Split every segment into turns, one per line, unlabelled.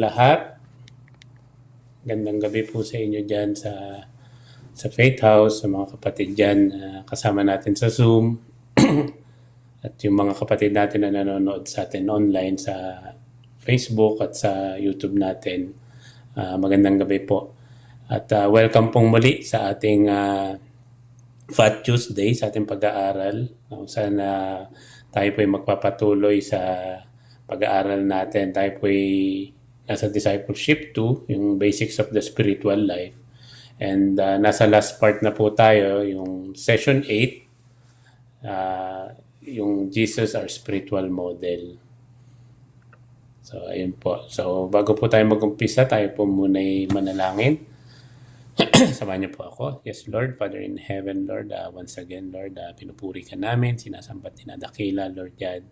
lahat. Gandang gabi po sa inyo dyan sa Faith House, sa mga kapatid dyan kasama natin sa Zoom. At yung mga kapatid natin na nanonood sa atin online sa Facebook at sa YouTube natin. Magandang gabi po. At welcome pong muli sa ating Fat Tuesday, sa ating pag-aaral. Sana tayo po ay magpapatuloy sa pag-aaral natin. Tayo po ay nasa Discipleship 2, yung Basics of the Spiritual Life. And nasa last part na po tayo, yung Session 8, yung Jesus, our Spiritual Model. So, ayun po. So, bago po tayo mag-umpisa, tayo po muna ay manalangin. Samahan niyo po ako. Yes, Lord, Father in Heaven, Lord, once again, Lord, pinupuri ka namin, sinasambat, dinadakila, Lord God.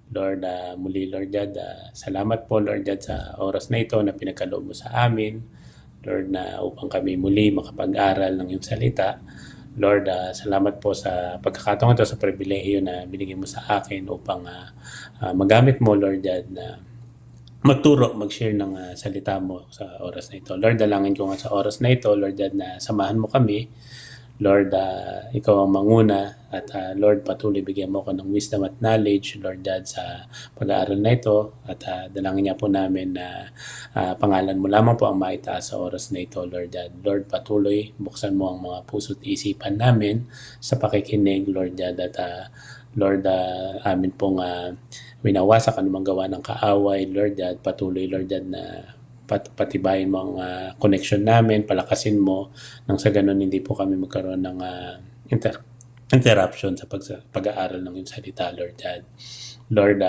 Lord, muli, Lord God, salamat po, Lord God, sa oras na ito na pinagkaloob mo sa amin. Lord, na upang kami muli makapag-aral ng iyong salita. Lord, salamat po sa pagkakataon ito, sa pribilehiyo na binigay mo sa akin upang magamit mo, Lord God, na magturo, mag-share ng salita mo sa oras na ito. Lord, dalangin ko nga sa oras na ito, Lord God, na samahan mo kami. Lord, ikaw ang manguna at Lord, patuloy bigyan mo ko ng wisdom at knowledge, Lord God, sa pag-aaral na ito. At dalangin niya po namin na pangalan mo lamang po ang maitaas sa oras na ito, Lord God. Lord, patuloy, buksan mo ang mga puso't isipan namin sa pakikinig, Lord God. At Lord, amin pong winawasak anumang gawa ng kaaway, Lord God. Patuloy, Lord God, na patibayin mo ang connection namin, palakasin mo, nang sa ganun hindi po kami magkaroon ng interruption sa pag-aaral ng iyong salita, Lord God. Lord,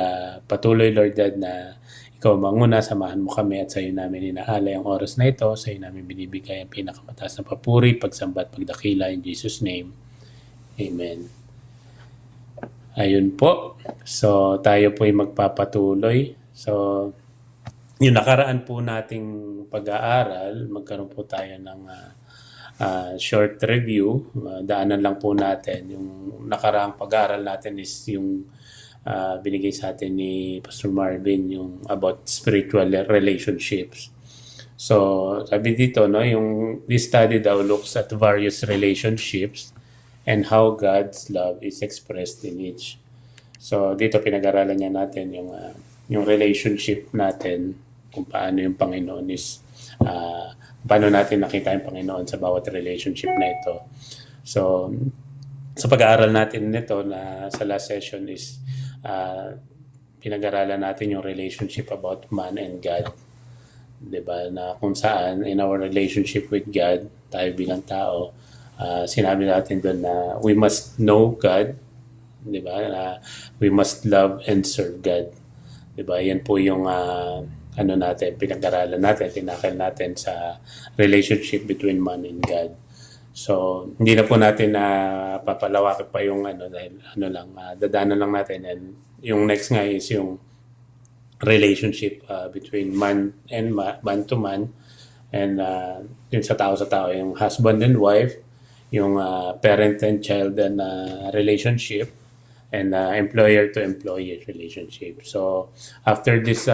patuloy, Lord God, na ikaw manguna, samahan mo kami at sa iyo namin inaalay ang oras na ito, sa iyo namin binibigay ang pinakamataas na papuri, pagsambat, pagdakila, in Jesus' name. Amen. Ayun po. So, tayo po ay magpapatuloy. So, yung nakaraan po nating pag-aaral, magkaroon po tayo ng short review. Daanan lang po natin. Yung nakaraang pag-aaral natin is yung binigay sa atin ni Pastor Marvin, yung about spiritual relationships. So, sabi dito, no, yung this study daw looks at various relationships and how God's love is expressed in each. So, dito pinag-aralan niya natin yung relationship natin, kung paano yung Panginoon is, paano natin nakita yung Panginoon sa bawat relationship na ito. So, sa pag-aaral natin nito na sa last session is, pinag-aralan natin yung relationship about man and God. Diba? Na kung saan, in our relationship with God, tayo bilang tao, sinabi natin doon na we must know God, diba? We must love and serve God. Diba? Yan po yung natin, pinag-aralan natin, tinakil natin sa relationship between man and God. So, hindi na po natin papalawakin pa yung dahil dadaanan lang natin. And yung next nga is yung relationship between man and man to man, and yun sa tao, yung husband and wife, yung parent and child and relationship, and employer to employee relationship. So after this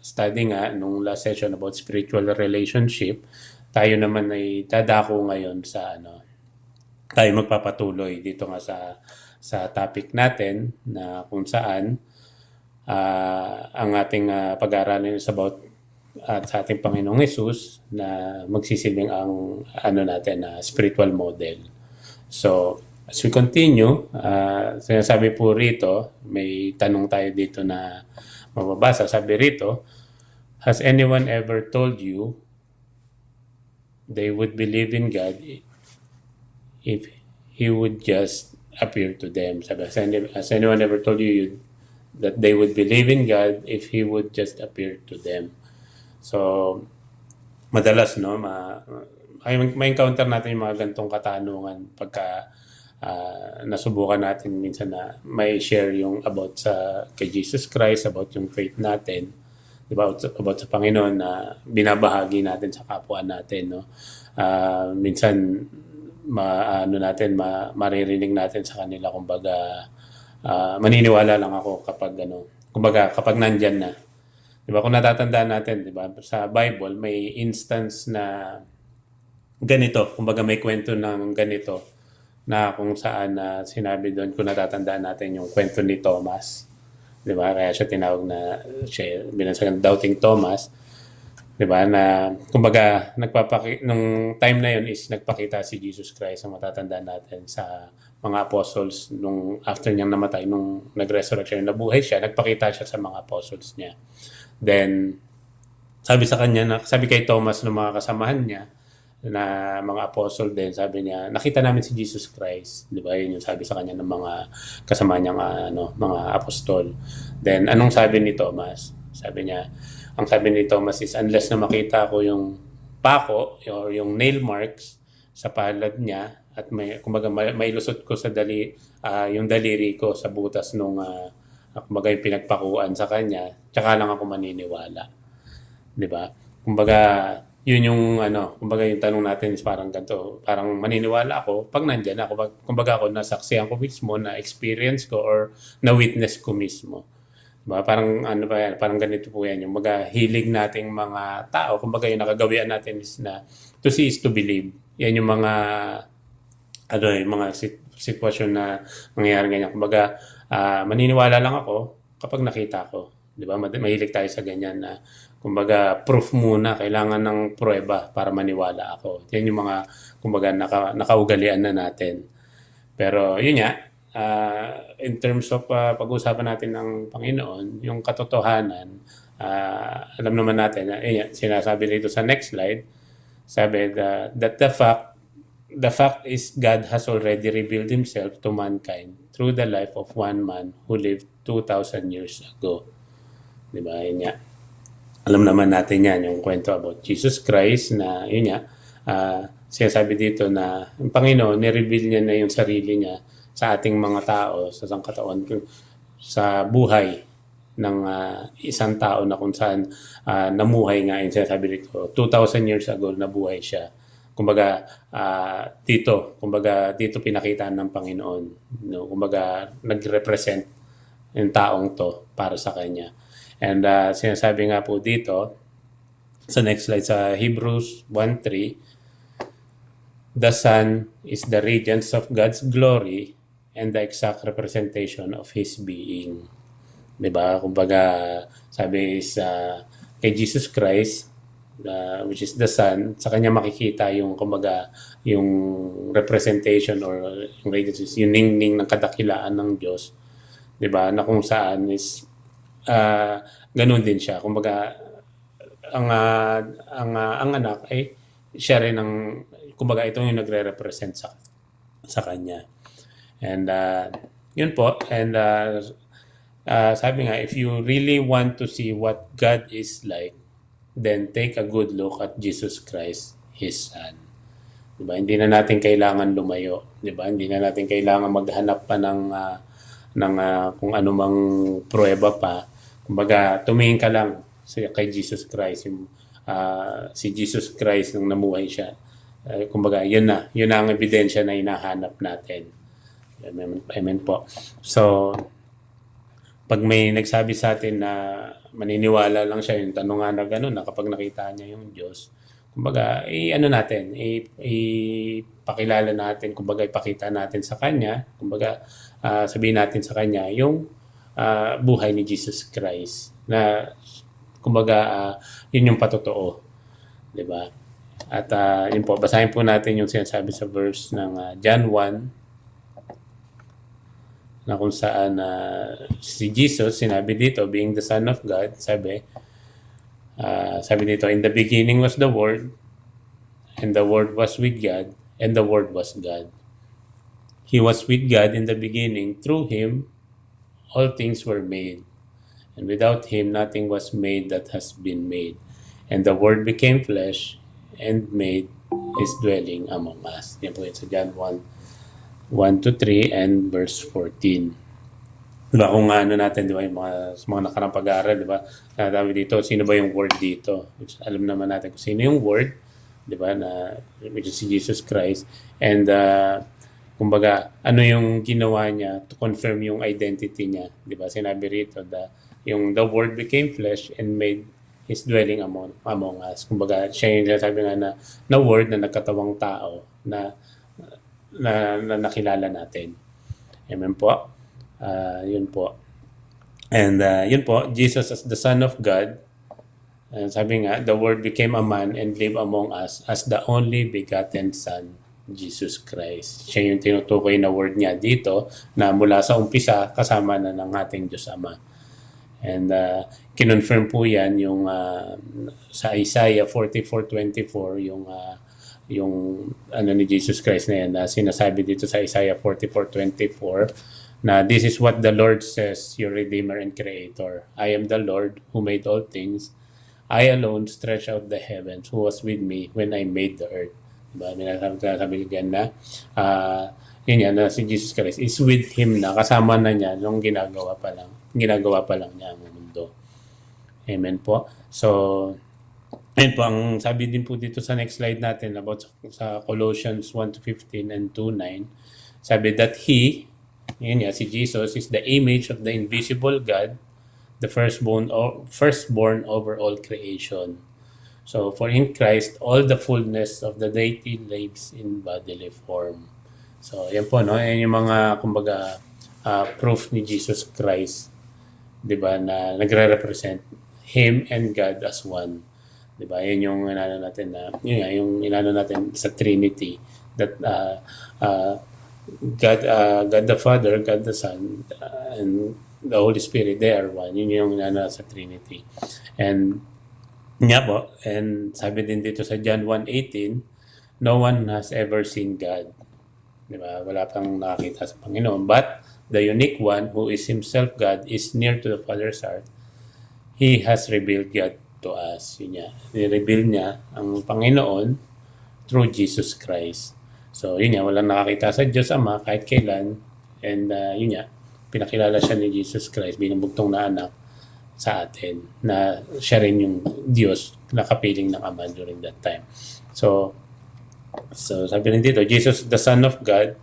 study nga nung last session about spiritual relationship, tayo naman ay dadako ngayon sa tayo magpapatuloy dito nga sa topic natin na kung saan ang ating pag-aaralan is about sa ating Panginoong Hesus na magsisilbing ang natin spiritual model. So as we continue, sinasabi po rito, may tanong tayo dito na mababasa. Sabi rito, has anyone ever told you they would believe in God if He would just appear to them? Sabi, has anyone ever told you that they would believe in God if He would just appear to them? So, madalas, no, may encounter natin yung mga gantong katanungan pagka nasubukan natin minsan na may share yung about kay Jesus Christ, about yung faith natin, diba? About sa Panginoon na binabahagi natin sa kapwa natin, no? Minsan maririnig natin sa kanila, kumbaga maniniwala lang ako kapag kapag nandyan na. Di ba? Kung natatandaan natin, di ba? Sa Bible, may instance na ganito. Kumbaga may kwento ng ganito na kung saan na sinabi doon, kung natatandaan natin yung kwento ni Thomas. Di ba? Kaya siya tinawag na, siya binansagan Doubting Thomas. Di ba? Na, kumbaga, nung time na yun is nagpakita si Jesus Christ ang matatandaan natin sa mga apostles nung after niyang namatay, nung nag-resurrection, nabuhay siya, nagpakita siya sa mga apostles niya. Then, sabi sa kanya, sabi kay Thomas ng mga kasamahan niya, na mga apostle din, sabi niya, nakita namin si Jesus Christ. Di ba? Yun yung sabi sa kanya ng mga kasama niyang mga apostol. Then, anong sabi ni Thomas? Sabi niya, ang sabi ni Thomas is, unless na makita ko yung pako or yung nail marks sa palad niya at kumbaga mailusot ko sa yung daliri ko sa butas nung kumbaga yung pinagpakuan sa kanya, tsaka lang ako maniniwala. 'Di ba? Kumbaga, yun yung kumbaga yung tanong natin is parang ganito, parang maniniwala ako pag nandiyan ako, kumbaga ako nasaksihan ko mismo, na experience ko or na witness ko mismo. Diba? Parang ba yan, parang ganito po yan, yung mga hilig nating mga tao, kumbaga yung nakagawian natin is na to see is to believe. Yan yung mga yung mga sitwasyon na mangyayari ganyan. Kumbaga, maniniwala lang ako kapag nakita ko. Di ba? Mahilig tayo sa ganyan na kumbaga proof muna, kailangan ng pruweba para maniwala ako. Yan yung mga kumbaga nakaugalian na natin. Pero yun nga, in terms of pag-usapan natin ng Panginoon, yung katotohanan, alam naman natin, sinasabi dito sa next slide, sabi that the fact is God has already revealed Himself to mankind through the life of one man who lived 2,000 years ago. Di ba? Yun nga. Alam naman natin yan, yung kwento about Jesus Christ na yun nga, sinasabi dito na ang Panginoon, nireveal niya na yung sarili niya sa ating mga tao, sa sangkatauhan, sa buhay ng isang tao na kung saan namuhay nga, yung sinasabi dito, 2,000 years ago nabuhay siya. Kumbaga, dito pinakita ng Panginoon. No? Kumbaga, nag-represent yung taong to para sa Kanya. And sinasabi nga po dito, sa next slide, sa Hebrews 1:3, the Son is the radiance of God's glory and the exact representation of His being. Diba? Kumbaga, sabi is kay Jesus Christ, which is the Son, sa Kanya makikita yung, kumbaga, yung representation or yung radiance, yung ningning ng kadakilaan ng Diyos. Diba? Na kung saan is ganun din siya. Kumbaga, ang anak ay siya rin ang, kumbaga, ito yung nagre-represent sa kanya. And yun po. And sabi nga, if you really want to see what God is like, then take a good look at Jesus Christ, His Son. Diba? Hindi na natin kailangan lumayo. Diba? Hindi na natin kailangan maghanap pa ng kung anumang pruweba pa. Kumbaga, tumingin ka lang kay Jesus Christ. Si Jesus Christ nung namuhay siya. Kumbaga, yun na ang ebidensya na hinahanap natin. Amen po. So, pag may nagsabi sa atin na maniniwala lang siya, yung tanong nga na gano'n, na kapag nakita niya yung Diyos, kumbaga, ipakilala natin, kumbaga, ipakita natin sa Kanya, kumbaga, sabihin natin sa Kanya yung buhay ni Jesus Christ na kumbaga yun yung patotoo, 'di ba? At yun po, basahin po natin yung sinasabi sa verse ng John 1 na kung saan si Jesus, sinabi dito, being the Son of God, sabi dito, in the beginning was the Word, and the Word was with God, and the Word was God. He was with God in the beginning. Through Him all things were made, and without Him nothing was made that has been made. And the Word became flesh and made His dwelling among us. Yan po yun sa John 1:1-3 and verse 14. Diba kung natin, diba, yung mga nakarang pag-aaral, diba, sabi dito, sino ba yung Word dito? Which, alam naman natin kung sino yung Word, diba, which is si Jesus Christ. And kumbaga, ano yung ginawa niya to confirm yung identity niya. Di ba? Sinabi rito, yung the Word became flesh and made His dwelling among us. Kumbaga, siya yung sabi nga na Word na nagkatawang tao na nakilala natin. Amen po. Yun po. And yun po, Jesus as the Son of God, sabi nga, the Word became a man and lived among us as the only begotten Son, Jesus Christ. Siya yung tinutukoy na word niya dito na mula sa umpisa kasama na ng ating Diyos Ama. And kinonfirm po yan yung sa Isaiah 44:24, yung ano ni Jesus Christ na yan na sinasabi dito sa Isaiah 44:24 na this is what the Lord says, your Redeemer and Creator. I am the Lord who made all things. I alone stretched out the heavens, who was with me when I made the earth. Diba? Sabi niya na yun yan, na si Jesus Christ is with him na, kasama na niya nung ginagawa pa lang niya ang mundo. Amen po. So, ayun po, ang sabi din po dito sa next slide natin about sa Colossians 1:15 and 2:9, sabi that He, yun nga, si Jesus, is the image of the invisible God, the firstborn over all creation. So, for in Christ, all the fullness of the deity lives in bodily form. So, yan po, no? Yan yung mga, kumbaga, proof ni Jesus Christ, di ba, na nagre-represent Him and God as one. Di ba? Yan yung inano natin na, yung inano natin sa Trinity, that God the Father, God the Son, and the Holy Spirit, they are one. Yun yung inano sa Trinity. And nga po, and sabi din dito sa John 1:18, no one has ever seen God. Diba? Wala pang nakakita sa Panginoon. But the unique one, who is himself God, is near to the Father's heart. He has revealed God to us. Yun niya. Ni-reveal niya ang Panginoon through Jesus Christ. So, yun niya. Walang nakakita sa Diyos Ama kahit kailan. And yun niya. Pinakilala siya ni Jesus Christ bilang bugtong na anak sa atin, na siya rin yung Diyos na kapiling ng Ama during that time. So sabi rin dito, Jesus the Son of God,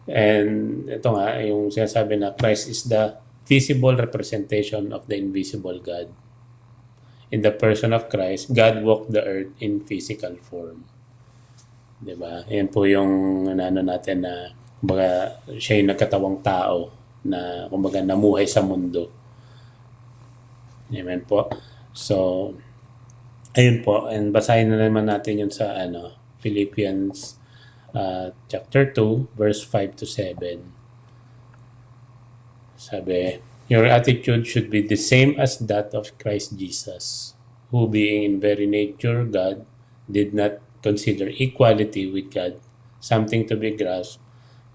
and ito nga, yung sinasabi na Christ is the visible representation of the invisible God. In the person of Christ, God walked the earth in physical form. Diba? Yan po yung ano natin na, kumbaga, siya yung nagkatawang tao na, kumbaga, namuhay sa mundo. Amen po. So, ayun po. And basahin na naman natin yun sa Philippians chapter 2, verse 5 to 7. Sabi, your attitude should be the same as that of Christ Jesus, who being in very nature God, did not consider equality with God something to be grasped,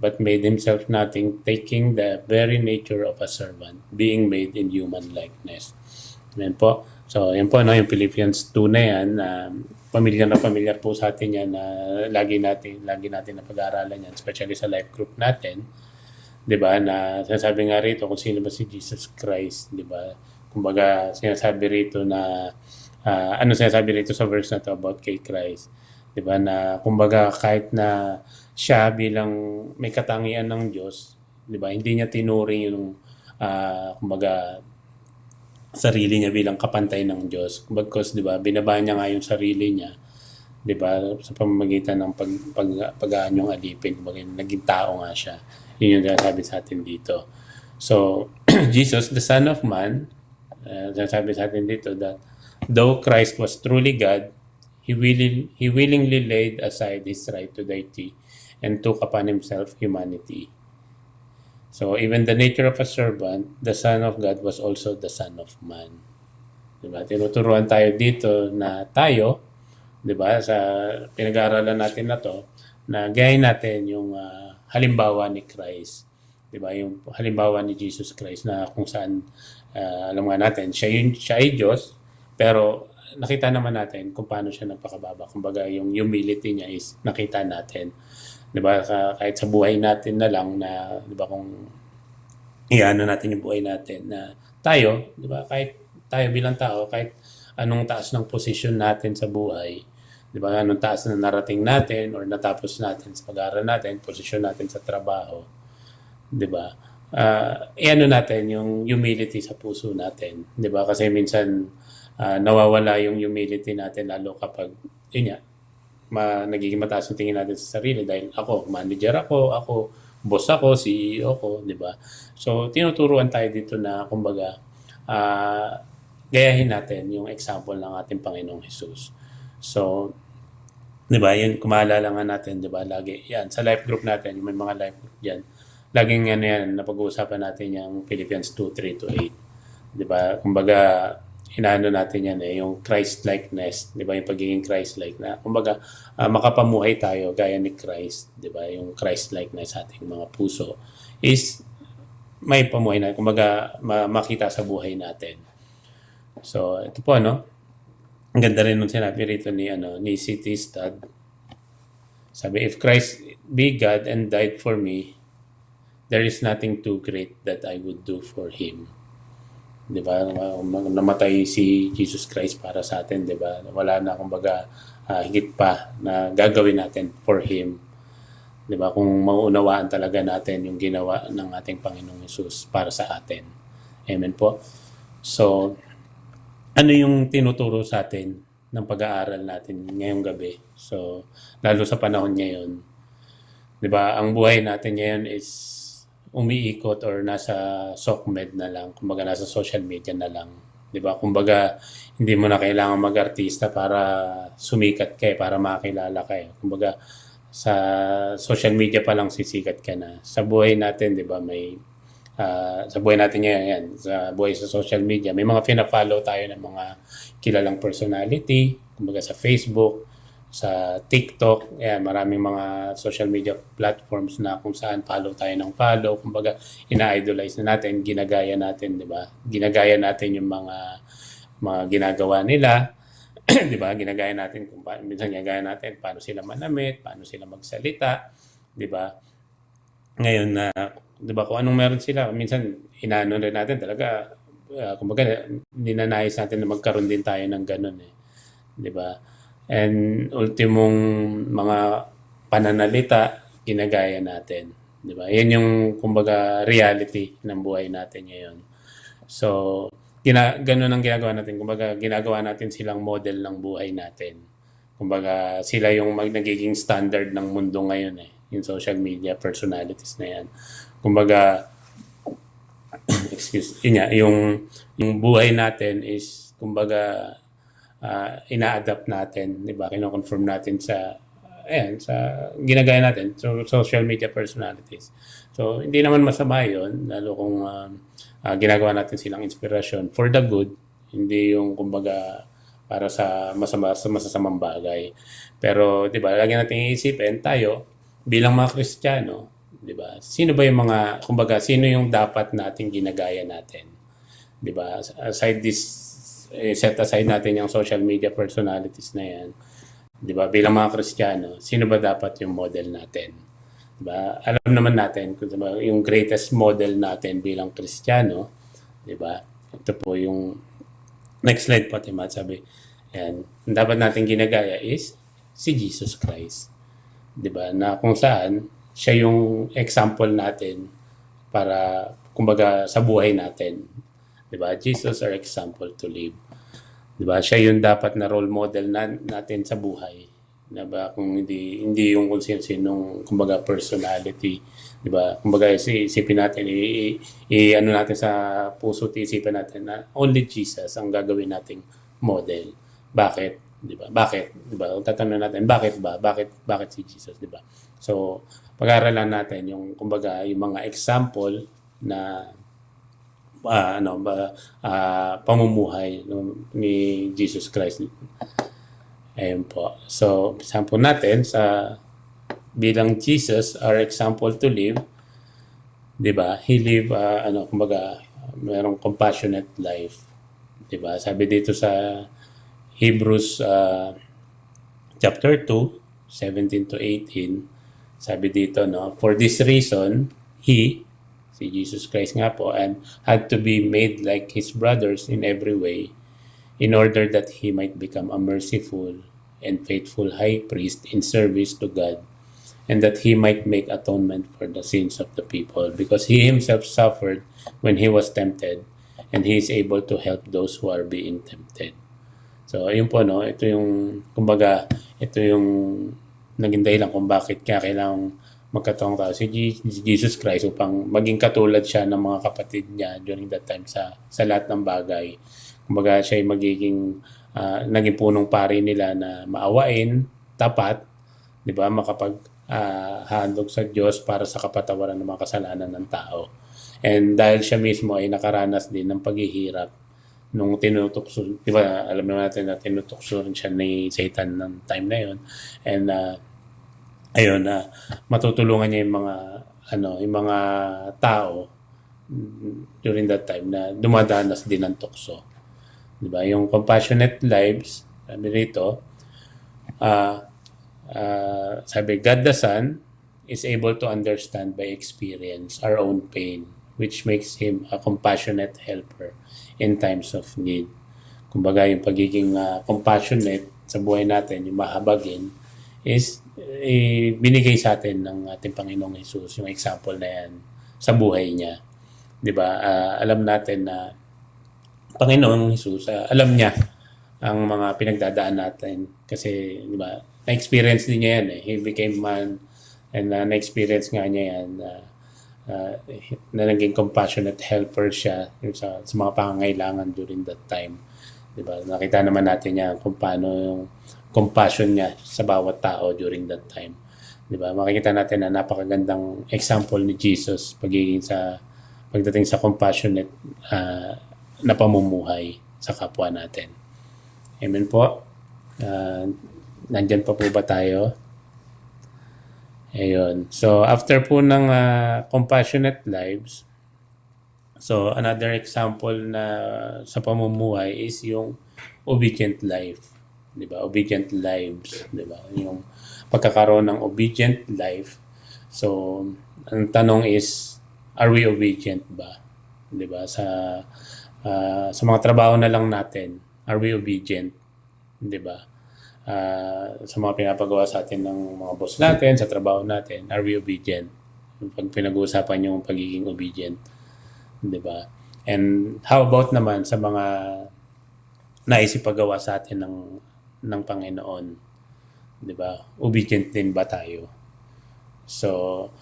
but made himself nothing, taking the very nature of a servant, being made in human likeness. Amen po. So, yan po, yung Philippians 2 na yan, pamilyar po sa atin yan, na lagi natin na pag-aaralan yan, especially sa life group natin. 'Di ba? Na sinasabi nga rito kung sino ba si Jesus Christ, 'di ba? Kumbaga, sinasabi rito na ano sinasabi rito sa verse na to about kay Christ. 'Di ba? Na kumbaga kahit na siya bilang may katangian ng Diyos, 'di ba? Hindi niya tinuring yung kumbaga sarili niya bilang kapantay ng Diyos. Because 'di ba, binaba niya nga yung sarili niya, 'di ba, sa pamamagitan ng pag-aanyong alipin, kumbaga naging tao nga siya. Yun yung sabi sa atin dito. So, Jesus, the Son of Man, sabi sa atin dito that though Christ was truly God, He willingly laid aside His right to deity and took upon Himself humanity. So, even the nature of a servant, the Son of God was also the Son of Man. Diba? Tinuturuan tayo dito na tayo, diba, sa pinag-aaralan natin na to, na gayahin natin yung halimbawa ni Christ. Diba? Yung halimbawa ni Jesus Christ na kung saan, alam nga natin, siya ay Diyos, pero nakita naman natin kung paano siya nagpakababa. Kumbaga, yung humility niya is nakita natin. Diba? Kahit sa buhay natin na lang na, diba, kung iano natin yung buhay natin na tayo, diba? Kahit tayo bilang tao, kahit anong taas ng posisyon natin sa buhay, diba? Anong taas na narating natin or natapos natin sa pag-aaral natin, posisyon natin sa trabaho, diba? i-ano natin yung humility sa puso natin, 'di ba? Kasi minsan nawawala yung humility natin lalo kapag yun nga, nagiging mataas yung tingin natin sa sarili dahil ako, manager ako boss ako, CEO ko, 'di ba? So tinuturuan tayo dito na kumbaga gayahin natin yung example ng ating Panginoong Jesus. So, 'di ba? Yun kumaalala nga natin, 'di ba? Lagi 'yan sa life group natin, may mga life group diyan. Laging ano yan, napag-uusapan natin yung Philippians 2:3 to 8. 'Di ba? Kumbaga inaano natin yan yung Christ likeness, 'di ba? Yung pagiging Christ like na kumbaga makapamuhay tayo gaya ni Christ, 'di ba? Yung Christ likeness sa ating mga puso is may pamuhay na kumbaga makita sa buhay natin. So, ito po no. Ang ganda rin nung sinabi rito ni C.T. Studd. Sabi, if Christ be God and died for me, there is nothing too great that I would do for Him. 'Di ba? Namatay si Jesus Christ para sa atin, 'di ba? Wala na kumbaga higit pa na gagawin natin for Him. 'Di ba? Kung mauunawaan talaga natin yung ginawa ng ating Panginoong Hesus para sa atin. Amen po. So, ano yung tinuturo sa atin ng pag-aaral natin ngayong gabi? So, lalo sa panahon ngayon, 'di ba? Ang buhay natin ngayon is umiikot or nasa SOCMED na lang, kumbaga nasa social media na lang. 'Di ba? Kumbaga hindi mo na kailangan mag-artista para sumikat ka, para makilala ka. Kumbaga sa social media pa lang sisikat ka na. Sa buhay natin, 'di ba, may sa buhay natin ngayon, yan, sa buhay sa social media, may mga fina-follow tayo ng mga kilalang personality, kumbaga sa Facebook, sa TikTok, yan, maraming mga social media platforms na kung saan follow tayo ng follow, kumbaga ina-idolize na natin, ginagaya natin, 'di ba? Ginagaya natin yung mga ginagawa nila, 'di ba? Ginagaya natin kung minsan ginagaya natin paano sila manamit, paano sila magsalita, 'di ba? Ngayon na 'di ba kung anong meron sila, minsan inaano rin natin talaga kumbaga ninanais natin na magkaroon din tayo ng ganun 'di ba? And ultimong mga pananalita ginagaya natin, 'di ba? Yan yung kumbaga reality ng buhay natin ngayon. So, ganun ang ginagawa natin. Kumbaga ginagawa natin silang model ng buhay natin. Kumbaga sila yung nagiging standard ng mundo ngayon yung social media personalities na yan. Kumbaga yung buhay natin is kumbaga ina-adapt natin, 'di ba? Kino-confirm natin sa ginagaya natin so social media personalities. So hindi naman masama 'yon lalo kung ginagawa natin silang inspirasyon for the good, hindi yung kumbaga para sa masasamang bagay. Pero 'di ba, lagi nating iisipin tayo bilang mga Kristiyano, 'di ba? Sino ba yung mga kumbaga sino yung dapat nating ginagaya natin? 'Di ba? Set aside natin yung social media personalities na yan. 'Di ba? Bilang mga Kristiyano, sino ba dapat yung model natin? 'Di ba? Alam naman natin kung diba, yung greatest model natin bilang Kristiyano, 'di ba? Ito po yung next slide po, Timat, sabi. Yan, ang dapat natin ginagaya is si Jesus Christ. 'Di ba? Na kung saan siya yung example natin para kumbaga sa buhay natin. 'Di ba? Jesus our example to live. 'Di ba? Siya yung dapat na role model natin sa buhay. 'Di ba? Kung hindi yung kung sinong kumbaga personality, 'di ba? Kumbaga isipin natin ano natin sa puso at isipin natin na only Jesus ang gagawin nating model. Bakit? 'Di ba? Bakit? 'Di ba? Tatanungin natin, bakit ba? Bakit si Jesus, 'di ba? So, pag-aaralan natin yung kumbaga yung mga example na pamumuhay ni Jesus Christ. Ayun po. So, example natin sa bilang Jesus, our example to live, 'di ba? He live kumbaga merong compassionate life. 'Di ba? Sabi dito sa Hebrews chapter 2, 17 to 18, sabi dito, no, for this reason, He, si Jesus Christ nga po, and had to be made like His brothers in every way, in order that He might become a merciful and faithful high priest in service to God, and that he might make atonement for the sins of the people, because he himself suffered when he was tempted, and he is able to help those who are being tempted. So, ayun po, no? Ito yung, kumbaga, ito yung naging dahilan kung bakit kaya kailangang magkataong tao si Jesus Christ upang maging katulad siya ng mga kapatid niya during that time sa lahat ng bagay. Kumbaga, siya ay magiging naging punong pari nila na maawain, tapat, di ba, handog sa Diyos para sa kapatawaran ng mga kasalanan ng tao. And dahil siya mismo ay nakaranas din ng paghihirap nung tinutukso, di ba, alam natin na tinutukso rin siya ni Satan ng time na yun. And ayun, matutulungan niya yung mga tao during that time na dumadanas din ng tukso. Di ba? Yung compassionate lives, sabi rito, sabi, God the Son is able to understand by experience our own pain, which makes Him a compassionate helper in times of need. Kumbaga, yung pagiging compassionate sa buhay natin, yung mahabagin, is binigay sa atin ng ating Panginoong Hesus, yung example na yan sa buhay niya. Di ba? Alam natin na Panginoong Hesus, alam niya ang mga pinagdadaan natin kasi, di ba, na-experience din niya yan eh. He became man, and na-experience nga niya yan na naging compassionate helper siya sa mga pangangailangan during that time. Di ba? Nakita naman natin niya kung paano yung compassion niya sa bawat tao during that time. Di ba? Makikita natin na napakagandang example ni Jesus pagdating sa compassionate na pamumuhay sa kapwa natin. Amen po. Nandyan pa po ba tayo? Ayun. So, after po ng compassionate lives, so another example na sa pamumuhay is yung obedient life. Diba? Obedient lives. Diba? Yung pagkakaroon ng obedient life. So, ang tanong is, are we obedient ba? Diba? Sa mga trabaho na lang natin, are we obedient? Diba? Sa mga pinapagawa sa atin ng mga boss natin, sa trabaho natin, are we obedient? Pag pinag-uusapan yung pagiging obedient. Diba? And how about naman sa mga naisipagawa sa atin ng Panginoon? Diba? Obedient din ba tayo? So,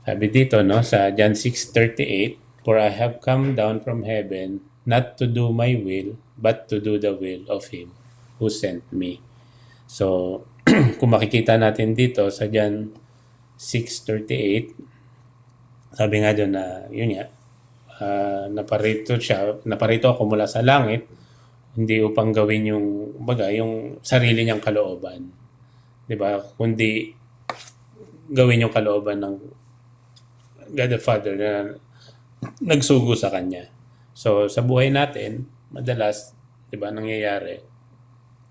sabi dito, no, sa John 6:38, "For I have come down from heaven not to do my will, but to do the will of Him who sent me." So, kung makikita natin dito sa John 6:38, sabi nga doon na, yun nga, naparito ako mula sa langit, hindi upang gawin yung sarili niyang kalooban. 'Di ba? Kundi gawin yung kalooban ng God the Father na nagsugo sa kanya. So sa buhay natin, madalas 'di ba nangyayari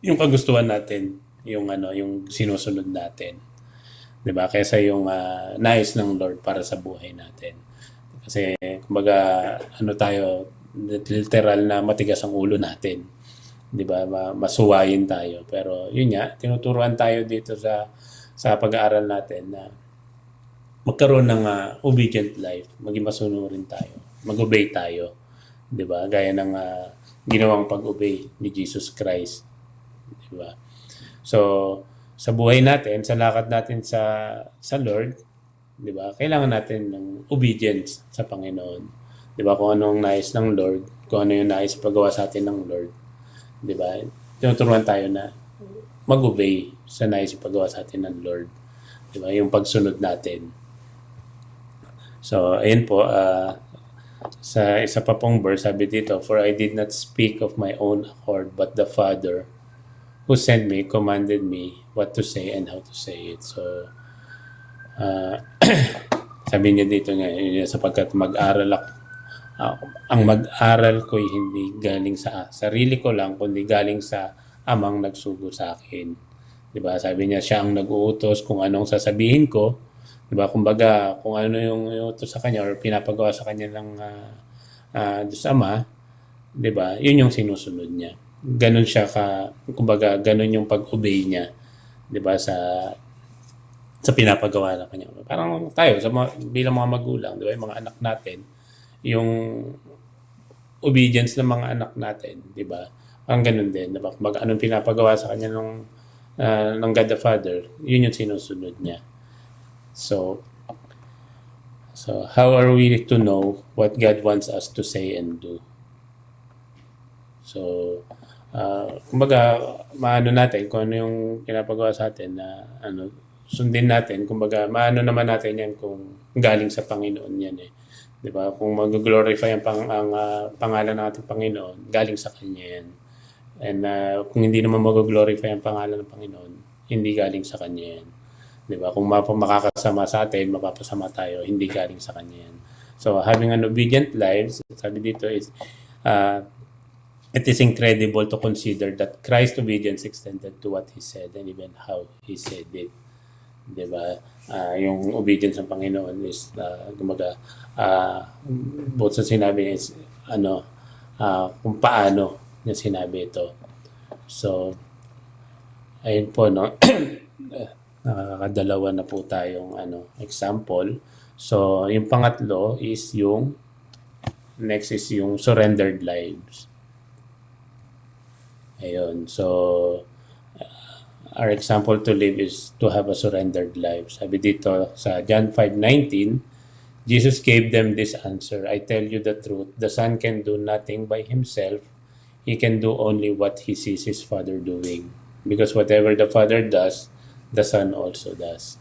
yung kagustuhan natin, yung sinusunod natin. 'Di ba? Kaysa yung nais ng Lord para sa buhay natin. Kasi kumbaga tayo, literal na matigas ang ulo natin. 'Di ba? Masuwayin tayo. Pero yun nga, tinuturuan tayo dito sa pag-aaral natin na magkaroon ng obedient life, maging masunurin tayo, mag-obey tayo. 'Di ba? Gaya ng ginawang pag-obey ni Jesus Christ. 'Di ba? So, sa buhay natin, sa lakad natin sa Lord, 'di ba? Kailangan natin ng obedience sa Panginoon. 'Di ba? Kung anong nais ng Lord, kung ano yung nais paggawa sa atin ng Lord, 'di ba? Tinuturuan tayo na mag-obey sa nais paggawa sa atin ng Lord. 'Di ba? Yung pagsunod natin. So, ayun po, sa isa pa pong verse, sabi dito, "For I did not speak of my own accord, but the Father who sent me commanded me what to say and how to say it." So, sabi niya dito nga, sapagkat mag-aral ako, ang mag-aral ko'y hindi galing sa sarili ko lang, kundi galing sa amang nagsugo sa akin. Diba? Sabi niya, siya ang nag-uutos kung anong sasabihin ko. Diba? Kumbaga, kung ano yung iutos sa kanya or pinapagawa sa kanya ng Diyos Ama, diba? Yun yung sinusunod niya. Ganun siya kumbaga, ganun yung pag-obey niya. Diba? Sa sa pinapagawa ng kanyang ama. Parang tayo, bilang mga magulang, di ba, yung mga anak natin, yung obedience ng mga anak natin, di ba? Ang ganun din, di ba? Kumbaga, anong pinapagawa sa kanya ng God the Father, yun yung sinusunod niya. So how are we to know what God wants us to say and do? So, kumbaga, maano natin kung ano yung pinapagawa sa atin na sundin natin. Kumbaga, maano naman natin yan kung galing sa Panginoon yan eh. 'Di ba? Kung mag-glorify ang pangalan ng ating Panginoon, galing sa Kanya yan. And kung hindi naman mag-glorify ang pangalan ng Panginoon, hindi galing sa Kanya yan. 'Di ba? Kung makakasama sa atin, mapapasama tayo, hindi galing sa Kanya yan. So, having an obedient life, sabi dito is, it is incredible to consider that Christ's obedience extended to what He said and even how He said it. Diba? Yung obedience ng Panginoon is gumaga both sa sinabi is kung paano niya sinabi ito. So ayun po, no. Nakakadalawa na po tayong example. So yung pangatlo is yung next is yung surrendered lives. Ayun. So our example to live is to have a surrendered life. Sabi dito sa John 5:19, Jesus gave them this answer, I tell you the truth, the Son can do nothing by himself. He can do only what he sees his Father doing. Because whatever the Father does, the Son also does.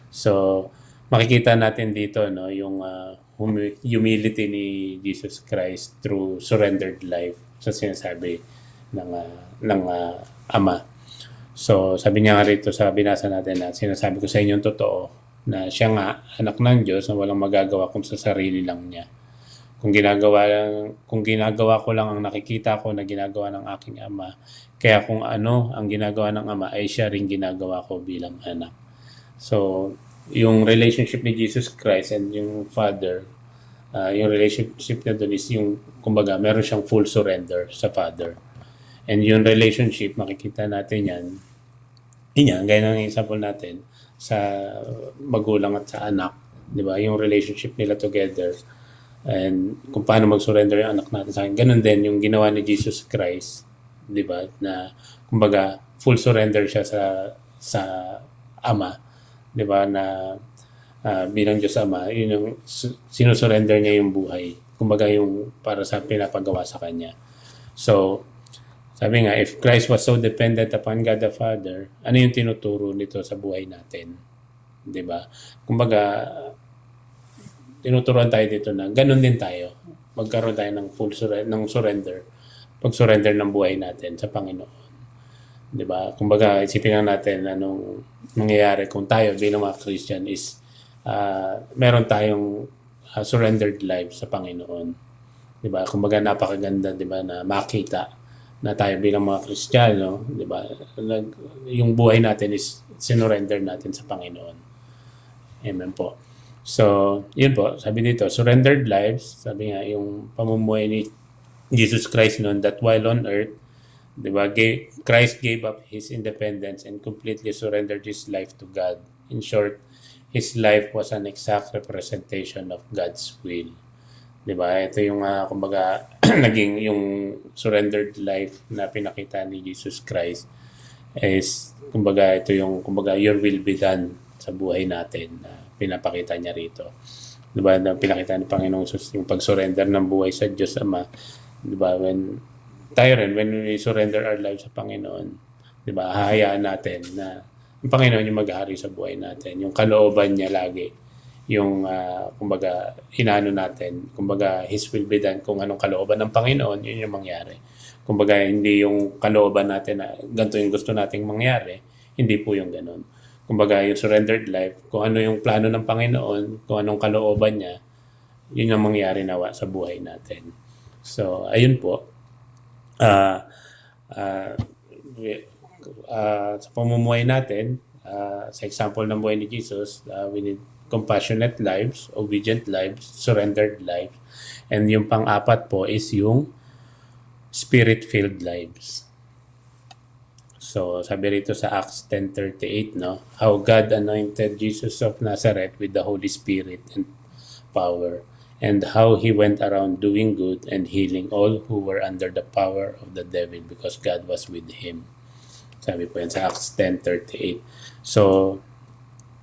So, makikita natin dito yung humility ni Jesus Christ through surrendered life sa sinasabi ng Ama. So, sabi niya nga rito sa binasa natin na sinasabi ko sa inyo yung totoo na siya nga, anak ng Diyos na walang magagawa kung sa sarili lang niya. Kung ginagawa ko lang ang nakikita ko na ginagawa ng aking Ama, kaya kung ano ang ginagawa ng Ama ay siya rin ginagawa ko bilang anak. So, yung relationship ni Jesus Christ and yung Father, yung relationship na doon is yung, kumbaga, meron siyang full surrender sa Father. And yung relationship, makikita natin yan, gaya ng example natin, sa magulang at sa anak, di ba? Yung relationship nila together, and kung paano mag-surrender yung anak natin sa akin. Ganun din yung ginawa ni Jesus Christ, di ba? Na, kumbaga, full surrender siya sa Ama, di ba? Na bilang Diyos Ama, yun yung sinusurrender niya yung buhay. Kumbaga, yung para sa pinapagawa sa Kanya. So, sabi nga, if Christ was so dependent upon God the Father, ano yung tinuturo nito sa buhay natin? Diba? Kumbaga, tinuturuan tayo dito na ganun din tayo. Magkaroon tayo ng full surrender. Pag-surrender ng buhay natin sa Panginoon. Diba? Kumbaga, isipin nga natin anong nangyayari kung tayo bilang mga Christian is meron tayong surrendered life sa Panginoon. Diba? Kumbaga, napakaganda, diba, na makita na tayo bilang mga Kristiyano, di ba? Yung buhay natin is sinurrender natin sa Panginoon. Amen po. So, yun po, sabi dito, surrendered lives, sabi nga, yung pamumuhay ni Jesus Christ noon, that while on earth, di ba, Christ gave up his independence and completely surrendered his life to God. In short, his life was an exact representation of God's will. Diba? Ito yung kumbaga naging yung surrendered life na pinakita ni Jesus Christ is kumbaga ito yung kumbaga your will be done sa buhay natin na pinapakita niya rito. Diba? Na pinakita ni Panginoong Jesus yung pag-surrender ng buhay sa Diyos Ama. Diba? When we surrender our lives sa Panginoon, diba? Hahayaan natin na yung Panginoon yung maghari sa buhay natin. Yung kalooban niya lagi. Yung kumbaga inaano natin, kumbaga his will be done, kung anong kalooban ng Panginoon, yun yung mangyari. Kumbaga hindi yung kalooban natin na ganito yung gusto nating mangyari, hindi po yung ganun. Kumbaga yung surrendered life, kung ano yung plano ng Panginoon, kung anong kalooban niya, yun yung mangyari nawa sa buhay natin. So ayun po, sa pamumuhay natin, sa example ng buhay ni Jesus, we need compassionate lives, obedient lives, surrendered lives. And yung pang-apat po is yung spirit-filled lives. So, sabi rito sa Acts 10:38, no? How God anointed Jesus of Nazareth with the Holy Spirit and power, and how he went around doing good and healing all who were under the power of the devil because God was with him. Sabi po yan sa Acts 10:38. So,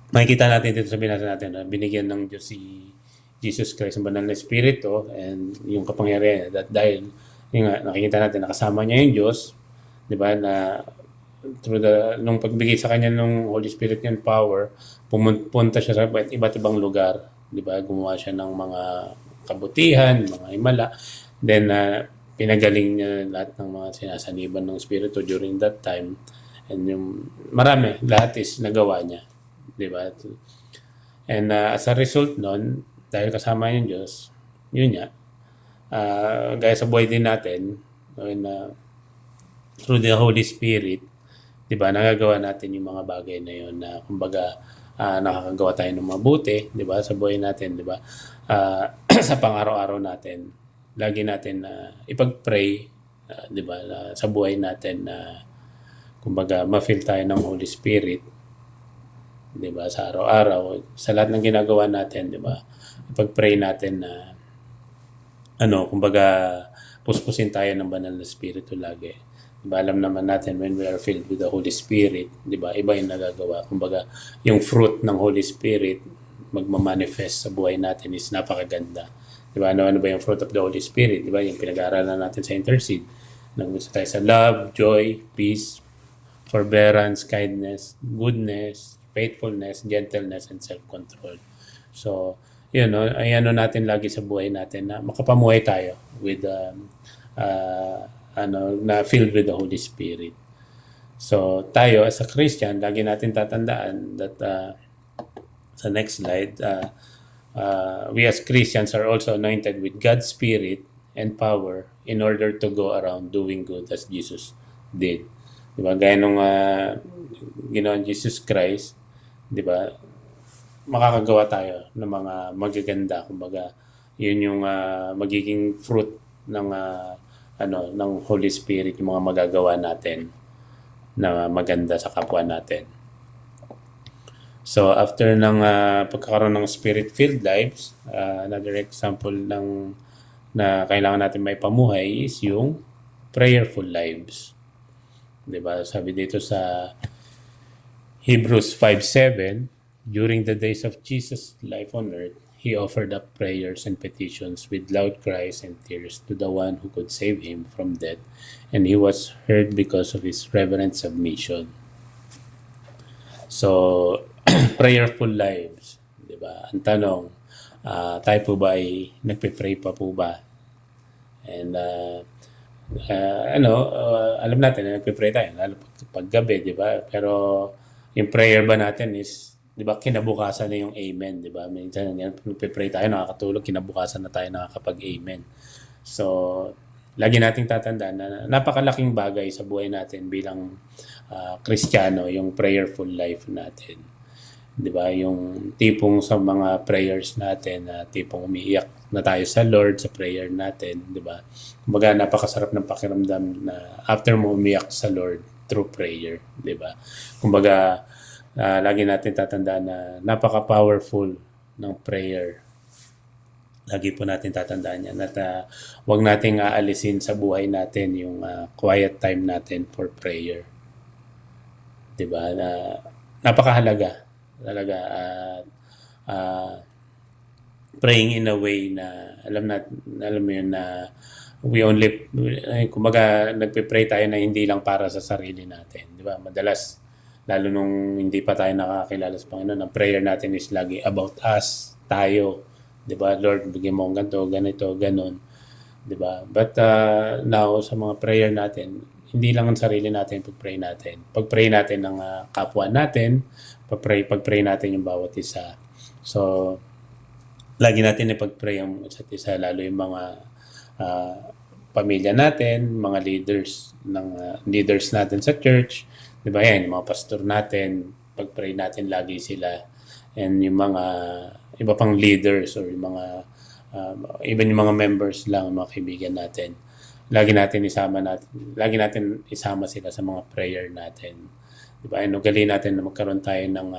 makikita natin dito sa binasa natin na binigyan ng Diyos si Jesus Christ ng banal na Espiritu and yung kapangyarihan niya. Dahil yung nga, nakikita natin nakasama niya yung Diyos, di ba, na through nung pagbigay sa kanya ng Holy Spirit yung power, pumunta siya sa iba't ibang lugar, di ba, gumawa siya ng mga kabutihan, mga himala, then pinagaling niya lahat ng mga sinasaniban ng Espiritu during that time, and yung marami, lahat is nagawa niya, di ba, and as a result nun, dahil kasama yung Diyos, yun nga, gaya sa buhay din natin, when, through the Holy Spirit, di ba, nagagawa natin yung mga bagay na yun na kumbaga nakakagawa tayo ng mabuti, di ba, sa buhay natin, di ba, sa pang-araw-araw natin. Lagi natin na ipag-pray, di ba, sa buhay natin na kumbaga ma-feel tayo ng Holy Spirit, di ba, sa araw-araw, sa lahat ng ginagawa natin, di ba, ipag-pray natin na kumbaga puspusin tayo ng banal na Espiritu lagi. Diba, alam naman natin when we are filled with the Holy Spirit, diba, iba yung nagagawa. Kumbaga, yung fruit ng Holy Spirit magmamanifest sa buhay natin is napakaganda. Diba, ano ba yung fruit of the Holy Spirit? Diba, yung pinag-aaralan natin sa Intercede. Nag-usa tayo sa love, joy, peace, forbearance, kindness, goodness, faithfulness, gentleness, and self-control. So, yun, ay natin lagi sa buhay natin na makapamuhay tayo with na filled with the Holy Spirit. So, tayo as a Christian, lagi natin tatandaan that sa next slide, we as Christians are also anointed with God's Spirit and power in order to go around doing good as Jesus did. Diba? Gaya nung ginawa Jesus Christ, diba? Makakagawa tayo ng mga magaganda. Kumbaga, yun yung magiging fruit ng ng Holy Spirit, yung mga magagawa natin na maganda sa kapwa natin. So, after ng pagkakaroon ng Spirit-filled lives, another example na kailangan natin may pamuhay is yung prayerful lives. Diba? Sabi dito sa Hebrews 5:7, during the days of Jesus' life on earth, he offered up prayers and petitions with loud cries and tears to the one who could save him from death, and he was heard because of his reverent submission. So, prayerful lives, di ba? Ang tanong, tayo po ba ay nagpe-pray pa po ba? And alam natin na nagpe-pray tayo, lalo pag gabi, di ba? Pero yung prayer ba natin is, di ba, kinabukasan na yung amen, di ba? Minsan yan, nagpe-pray tayo, nakakatulog, kinabukasan na tayo nakakapag-amen. So, lagi nating tatandaan na napakalaking bagay sa buhay natin bilang Kristiyano, yung prayerful life natin. Di ba? Yung tipong sa mga prayers natin, tipong umiiyak na tayo sa Lord sa prayer natin, di ba? Kumbaga, napakasarap ng pakiramdam na after mo umiyak sa Lord through prayer, di ba? Kumbaga, lagi natin tatandaan na napaka-powerful ng prayer. Lagi po natin tatandaan yan at huwag nating aalisin sa buhay natin yung quiet time natin for prayer. Diba? Napakahalaga talaga praying in a way na alam mo yun na we only, kumbaga nagpe-pray tayo na hindi lang para sa sarili natin. Diba? Madalas lalo nung hindi pa tayo nakakilala sa Panginoon, ang prayer natin is lagi about us, tayo. Diba? Lord, bigyan mo ang ganito, ganon. Diba? But now, sa mga prayer natin, hindi lang ang sarili natin pag-pray natin. Pag-pray natin ng kapwa natin, pag-pray natin yung bawat isa. So, lagi natin ipag-pray yung isa't isa, lalo yung mga pamilya natin, mga leaders natin sa church. Diba yan, yung mga pastor natin, pag-pray natin lagi sila. And yung mga iba pang leaders or yung mga even yung mga members lang, mga kaibigan natin. lagi natin isama sila sa mga prayer natin. 'Di ba? Inugali natin na magkaroon tayo ng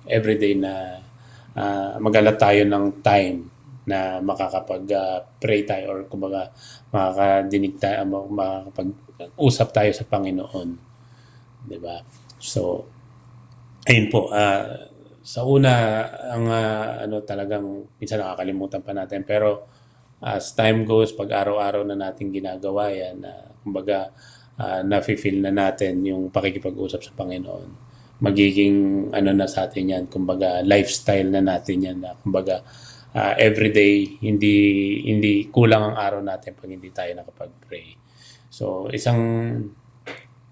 everyday na mag-allot tayo ng time na makakapag-pray tayo or kumbaga makakadinig tayo, makakapag-usap tayo sa Panginoon. 'Di ba? So, ayun po, sa una, ang talagang minsan nakakalimutan pa natin. Pero as time goes, pag araw-araw na natin ginagawa yan, kumbaga, nafe-feel na natin yung pakikipag-usap sa Panginoon. Magiging na sa atin yan, kumbaga, lifestyle na natin yan. Na, kumbaga, everyday, hindi kulang ang araw natin pag hindi tayo nakapag-pray. So,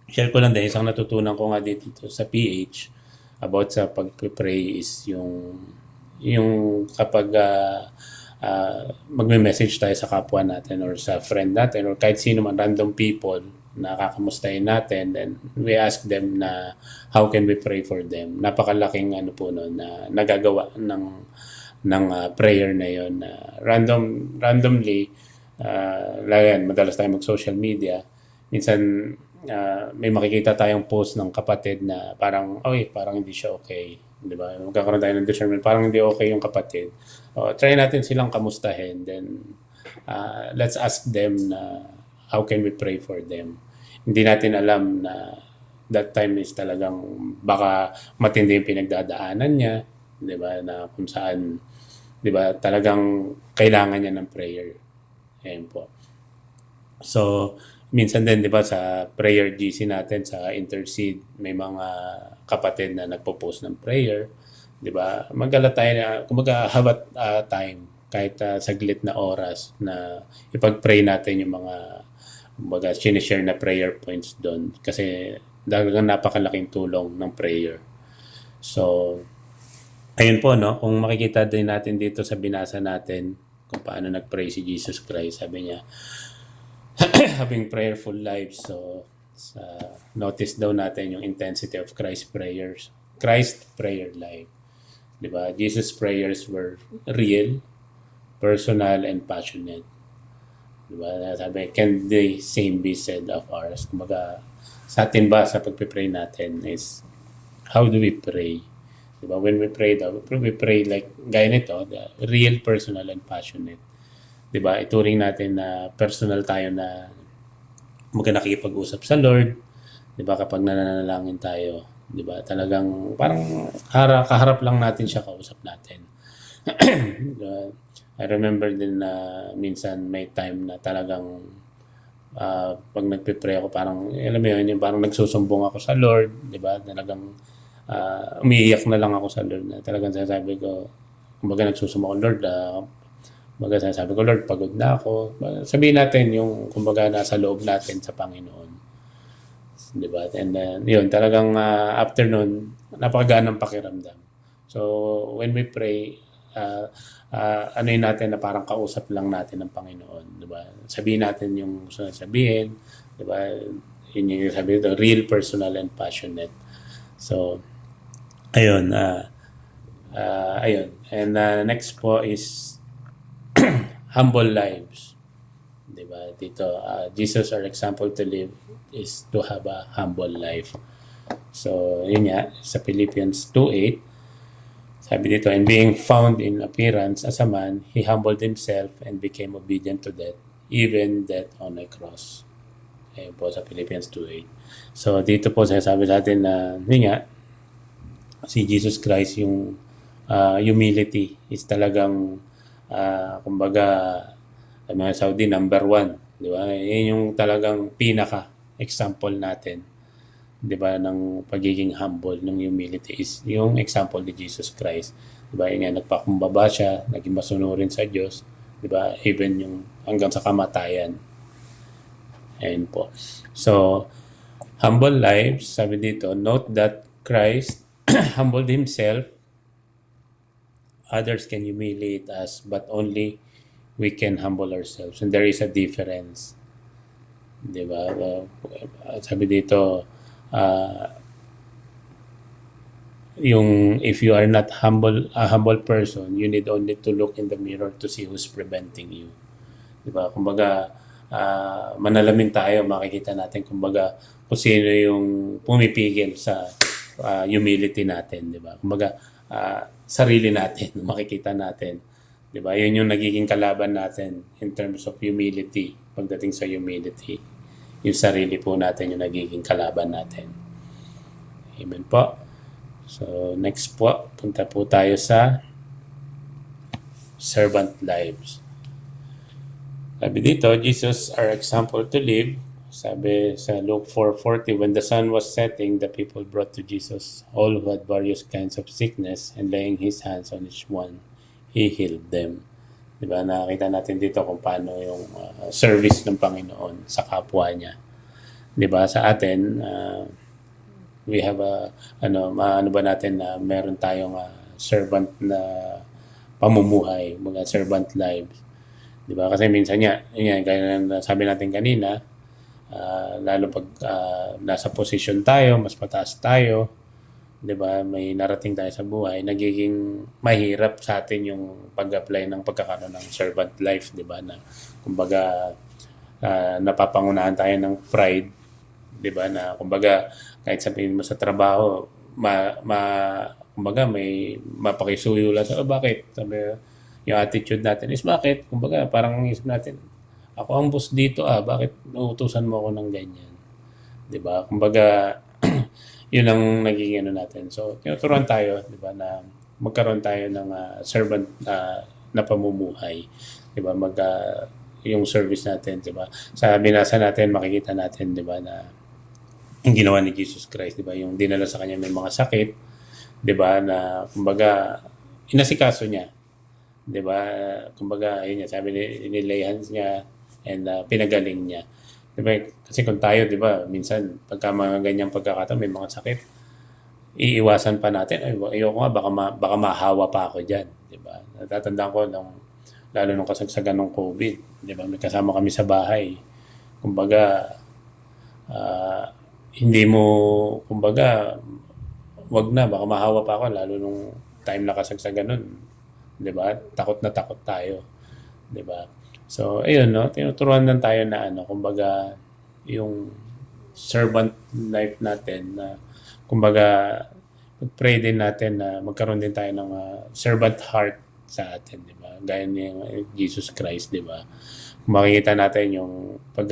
share ko lang din, isang natutunan ko nga dito sa PH, about sa pag-pray is yung kapag magme-message tayo sa kapwa natin or sa friend natin or kahit sino man, random people na kakamustahin natin, then we ask them na how can we pray for them. Napakalaking na nagagawa ng prayer na yon na randomly madalas tayo mag-social media. Minsan may makikita tayong post ng kapatid na parang hindi siya okay, di ba? Magkakaroon tayo ng discernment, parang hindi okay yung kapatid. Try natin silang kamustahin, then let's ask them na how can we pray for them. Hindi natin alam na that time is talagang baka matindi yung pinagdadaanan niya, di ba? Na kung saan, di ba, talagang kailangan niya ng prayer. Ayan po. So, minsan din, di ba, sa prayer GC natin, sa Intercede, may mga kapatid na nagpo-post ng prayer. Di ba? Mag-alala tayo na, kumbaga, have time, kahit saglit na oras na ipag-pray natin yung mga, kumbaga, sinishare na prayer points doon. Kasi, talagang napakalaking tulong ng prayer. So, ayun po, no? Kung makikita din natin dito sa binasa natin, kung paano nag-pray si Jesus Christ, sabi niya, having prayerful lives. So, notice daw natin yung intensity of Christ prayer life. Diba? Jesus' prayers were real, personal, and passionate. Diba? Sabi, can the same be said of ours? Kumbaga, sa atin ba, sa pagpipray natin is, how do we pray? Diba? When we pray like, gaya nito, real, personal, and passionate. Diba? Ituring natin na personal tayo na nakikipag-usap sa Lord. Diba? Kapag nananalangin tayo, diba? Talagang parang kaharap lang natin siya, kausap natin. I remember din na minsan may time na talagang pag nagpe-pray ako, parang alam mo yun, yung parang nagsusumbong ako sa Lord, diba? Talagang umiiyak na lang ako sa Lord na talagang sasabi ko, kumbaga nagsusumbong ako, Lord, kumbaga sabi ko, Lord, pagod na ako. Sabihin natin yung, kumbaga, nasa loob natin sa Panginoon. Diba? And then, yun, talagang after nun, napakagaan ng pakiramdam. So, when we pray, yun natin na parang kausap lang natin ng Panginoon. Diba? Sabihin natin yung sabihin. Diba? Yun yung sabi ito, real, personal, and passionate. So, ayun. Ayun. And next po is humble lives. Diba? Dito, Jesus, our example to live is to have a humble life. So, yun nga, sa Philippians 2:8, sabi dito, and being found in appearance as a man, he humbled himself and became obedient to death, even death on a cross. Ayun po sa Philippians 2:8. So, dito po sabi sa atin na, yun nga, si Jesus Christ, yung humility is talagang kumbaga, mga Saudi, number 1. Di ba? Yan yung talagang pinaka-example natin. Di ba? Ng pagiging humble, ng humility is yung example ni Jesus Christ. Di ba? Yan nga, nagpakumbaba siya, naging masunurin sa Diyos. Di ba? Even yung hanggang sa kamatayan. Ayun po. So, humble lives, sabi dito, note that Christ humbled himself. Others can humiliate us, but only we can humble ourselves. And there is a difference. Diba? Sabi dito, yung if you are not a humble person, you need only to look in the mirror to see who's preventing you. Diba? Kumbaga, manalamin tayo, makikita natin kumbaga kung sino yung pumipigil sa humility natin, di ba? Kumbaga, sarili natin, makikita natin. Di ba? Yun yung nagiging kalaban natin in terms of humility. Pagdating sa humility, yung sarili po natin yung nagiging kalaban natin. Amen po. So, next po, punta po tayo sa servant lives. Sabi dito, Jesus our example to live. Sabi sa Luke 4:40, when the sun was setting, the people brought to Jesus all who had various kinds of sickness, and laying his hands on each one, he healed them. Diba? Nakita natin dito kung paano yung service ng Panginoon sa kapwa niya. Diba? Sa atin, we have ano ba natin na meron tayong servant na pamumuhay, mga servant lives. Diba? Kasi minsan yan, gaya na sabi natin kanina, lalo pag nasa position tayo, mas mataas tayo, diba? May narating tayo sa buhay, nagiging mahirap sa atin yung pag-apply ng pagkakaroon ng servant life, diba? Na kumbaga napapangunahan tayo ng pride, diba? Na kumbaga kahit sabihin mo sa trabaho, kumbaga may mapakisuyo lang sa bakit? Sabi, yung attitude natin is bakit? Kumbaga parang isip natin, ako ang boss dito bakit nauutusan mo ako ng ganyan? 'Di ba? Kumbaga yun ang naging natin. So tinuturuan tayo, 'di ba, na magkaroon tayo ng servant na pamumuhay, 'di ba? Yung service natin, 'di ba? Sa binasa natin makikita natin, 'di ba, na yung ginawa ni Jesus Christ, 'di ba? Yung dinala sa kanya may mga sakit, 'di ba, na kumbaga inasikaso niya. 'Di ba? Kumbaga yun niya, sabi nilay hands niya and pinagaling niya. 'Di ba? Kasi kung tayo, 'di ba, minsan pagka mga ganyang pagkakataon may mga sakit, iiwasan pa natin. Ay, ayoko nga, baka mahawa pa ako diyan, 'di ba? Natatandaan ko lalo nung kasagsagan ng COVID, 'di ba? May kasama kami sa bahay. Kumbaga hindi mo, kumbaga, wag na, baka mahawa pa ako lalo nung time na kasagsagan nun. 'Di ba? Takot na takot tayo, 'di ba? So, ayun, no, tinuturuan lang tayo na kumbaga yung servant life natin na kumbaga pray din natin na magkaroon din tayo ng servant heart sa atin, 'di ba? Gaya ni Jesus Christ, 'di ba? Makikita natin yung pag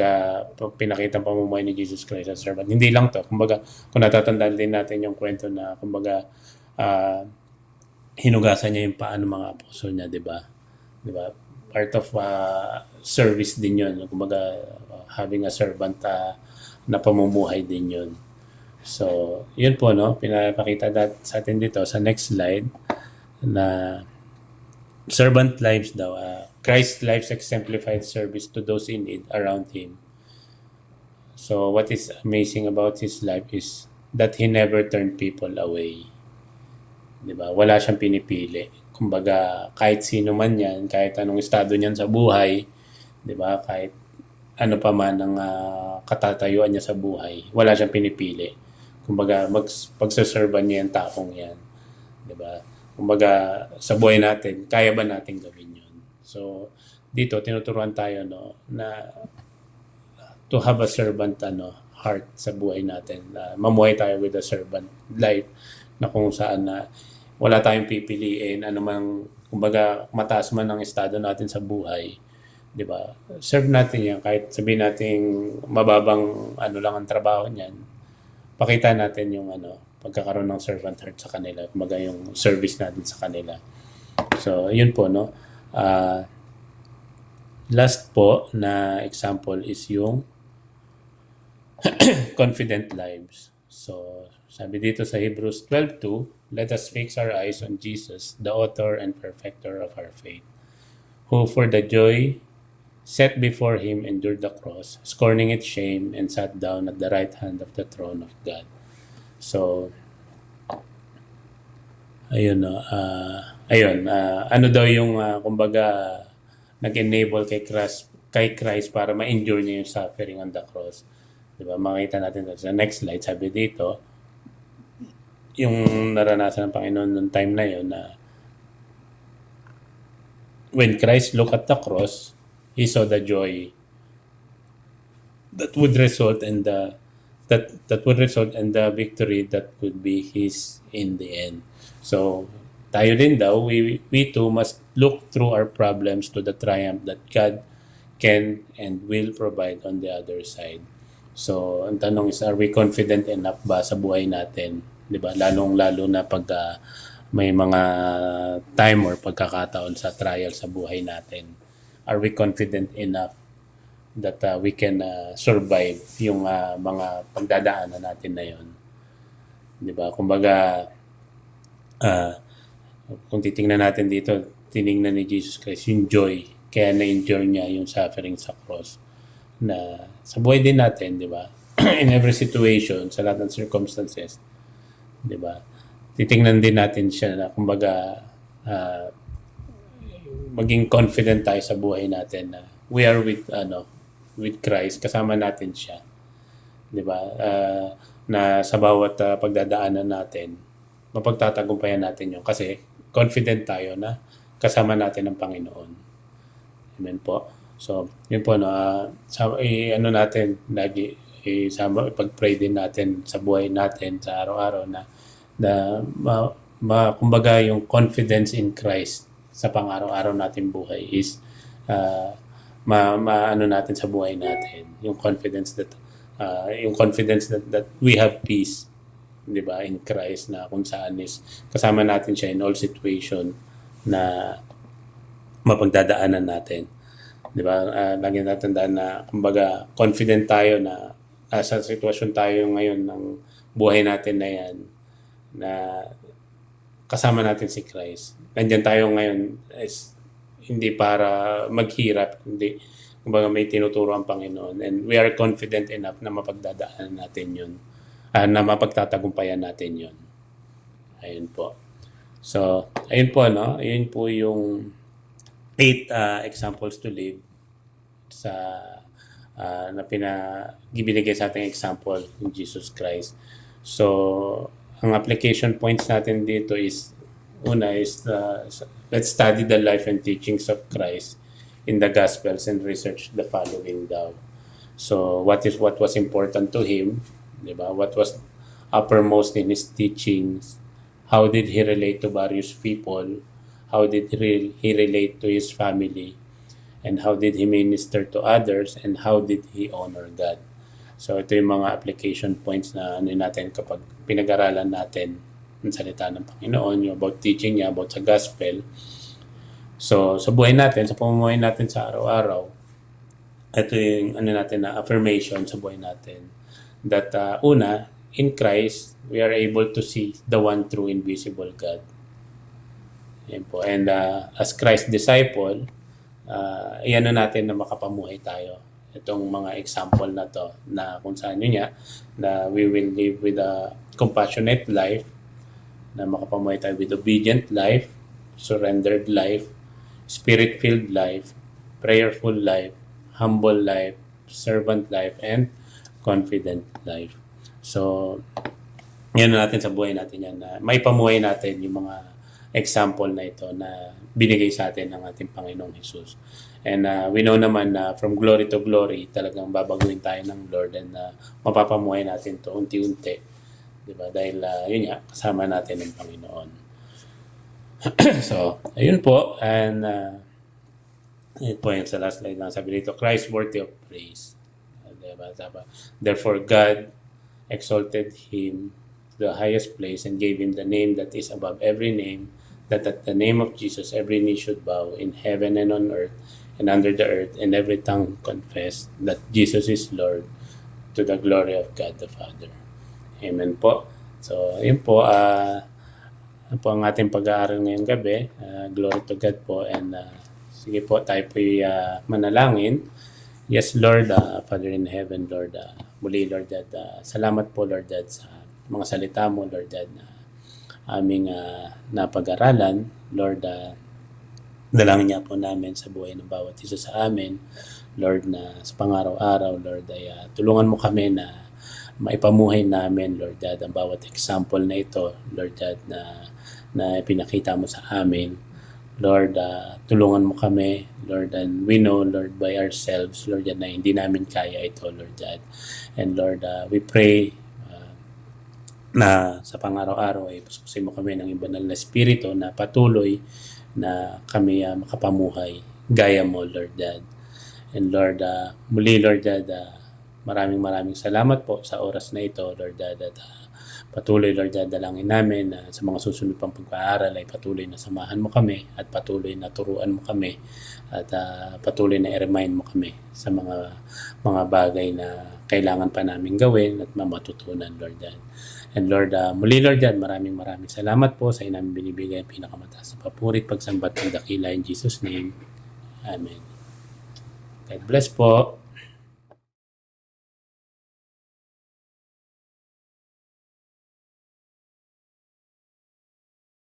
pinakita pamumuhay ni Jesus Christ as servant. Hindi lang 'to, kumbaga kung natatandaan din natin yung kwento na kumbaga hinugasan niya yung paa ng mga apostol niya, 'di ba? 'Di ba? Part of service din 'yon. Kumbaga having a servant na pamumuhay din 'yon. So, 'yun po, no. Pinapakita sa atin dito sa next slide na servant lives daw. Christ's life exemplified service to those in need around him. So, what is amazing about his life is that he never turned people away. 'Di ba? Wala siyang pinipili. Kumbaga, kahit sino man 'yan, kahit anong estado niyan sa buhay, 'di ba? Kahit ano pa man ang katatayuan niya sa buhay, wala siyang pinipili. Kumbaga, pagsaserban niya yung taong 'yan, 'di ba? Kumbaga, sa buhay natin, kaya ba natin gawin 'yon? So, dito tinuturuan tayo, no, na to have a servant heart sa buhay natin. Mamuhay tayo with a servant life na kung saan wala tayong pipiliin, anumang, kumbaga, mataas man ang estado natin sa buhay, 'di ba? Serve natin 'yan kahit sabihin natin mababang lang ang trabaho niyan. Pakita natin yung pagkakaroon ng servant heart sa kanila, kumbaga yung service natin sa kanila. So, yun po, no. Last po na example is yung confident lives. So, sabi dito sa Hebrews 12:2, let us fix our eyes on Jesus, the author and perfecter of our faith, who for the joy set before him endured the cross, scorning its shame, and sat down at the right hand of the throne of God. So, ayun, no. Ano daw yung kumbaga nag-enable kay Christ para ma-endure niya yung suffering on the cross. 'Di ba? Makita natin sa next slide, sabi dito, yung naranasan ng Panginoon noong time na yun na when Christ looked at the cross, he saw the joy that would result in the victory that would be his in the end. So tayo din daw, we too must look through our problems to the triumph that God can and will provide on the other side. So ang tanong is, are we confident enough ba sa buhay natin, 'di ba? Lalong-lalo na pag may mga time or pagkakataon sa trial sa buhay natin. Are we confident enough that we can survive yung mga pagdadaanan natin na yon, 'di ba? Kumbaga kung titingnan natin dito, tiningnan ni Jesus Christ yung joy, kaya na-endure niya yung suffering sa cross. Na sa buhay din natin, 'di ba? In every situation, sa lahat ng circumstances, 'di ba? Titingnan din natin siya na kumbaga maging confident tayo sa buhay natin na we are with Christ, kasama natin siya, 'di ba? Na sa bawat pagdadaanan natin, mapagtatagumpayan natin 'yon kasi confident tayo na kasama natin ang Panginoon. Amen po. So, yun po, ano natin, lagi, ipag-pray din natin sa buhay natin, sa araw-araw kumbaga yung confidence in Christ sa pang-araw-araw natin buhay is ano natin sa buhay natin, yung confidence that we have peace, 'di ba, in Christ, na kung saan is kasama natin siya in all situation na mapagdadaanan natin, 'di ba? Lagi natin tandaan na kumbaga confident tayo na sa sitwasyon tayo ngayon ng buhay natin na yan, na kasama natin si Christ. Nandiyan tayo ngayon is hindi para maghirap, kundi kumbaga may tinuturo ang Panginoon, and we are confident enough na mapagdadaanan natin yun, na mapagtatagumpayan natin yun. Ayun po. So, ayun po, no? Ayun po yung 8 examples to live sa na binigay sa ating example in Jesus Christ. So, ang application points natin dito is, una is, let's study the life and teachings of Christ in the Gospels and research the following daw. So, what was important to him, di ba? What was uppermost in his teachings? How did he relate to various people? How did he relate to his family? And how did he minister to others? And how did he honor God? So, ito yung mga application points na natin kapag pinag-aralan natin ang salita ng Panginoon, yung about teaching niya, about sa gospel. So, sa buhay natin, sa pamumuhay natin sa araw-araw, ito yung natin na affirmation sa buhay natin. That una, in Christ, we are able to see the one true invisible God. Yan po. And as Christ disciple, iyan natin na makapamuhay tayo. Itong mga example na to, na kung saan yun niya, na we will live with a compassionate life, na makapamuhay tayo with obedient life, surrendered life, spirit-filled life, prayerful life, humble life, servant life, and confident life. So, yan natin sa buhay natin yan, na may pamuhay natin yung mga example na ito na binigay sa atin ng ating Panginoong Jesus. And we know naman na from glory to glory, talagang babaguhin tayo ng Lord, and mapapamuhay natin to unti-unti. Diba? Dahil yun nga, kasama natin ng Panginoon. So, ayun po. And yun po yung sa last slide lang. Sabi dito, Christ worthy of praise. Diba? Therefore, God exalted him to the highest place and gave him the name that is above every name, that at the name of Jesus every knee should bow in heaven and on earth and under the earth, and every tongue confess that Jesus is Lord, to the glory of God the Father. Amen po. So, yun po, po ang ating pag-aaral ngayong gabi. Glory to God po. And sige po, tayo po manalangin. Yes, Lord, Father in heaven, Lord, muli, Lord, Dad, salamat po, Lord, Dad, sa mga salita mo, Lord, Dad, na aming napag-aralan. Lord, dalangin niya po namin sa buhay ng bawat isa sa amin, Lord, na sa pang-araw-araw, Lord, ay tulungan mo kami na maipamuhay namin, Lord Dad, ang bawat example na ito, Lord Dad, na pinakita mo sa amin, Lord, tulungan mo kami, Lord, and we know, Lord, by ourselves, Lord, na hindi namin kaya ito, Lord God. And Lord, we pray na sa pang-araw-araw ay pasusin mo kami ng banal na Espiritu na patuloy na kami makapamuhay gaya mo, Lord God. And Lord, muli, Lord God, maraming salamat po sa oras na ito, Lord God, at patuloy, Lord God, dalangin namin na sa mga susunod pang pag-aaral ay patuloy na samahan mo kami at patuloy na turuan mo kami at patuloy na i-remind mo kami sa mga bagay na kailangan pa namin gawin at matutunan, Lord God. And Lord, muli, Lord God, maraming salamat po sa inaming binibigay ang pinakamataas na papurit, pagsambat ng dakila in Jesus' name. Amen. God bless po.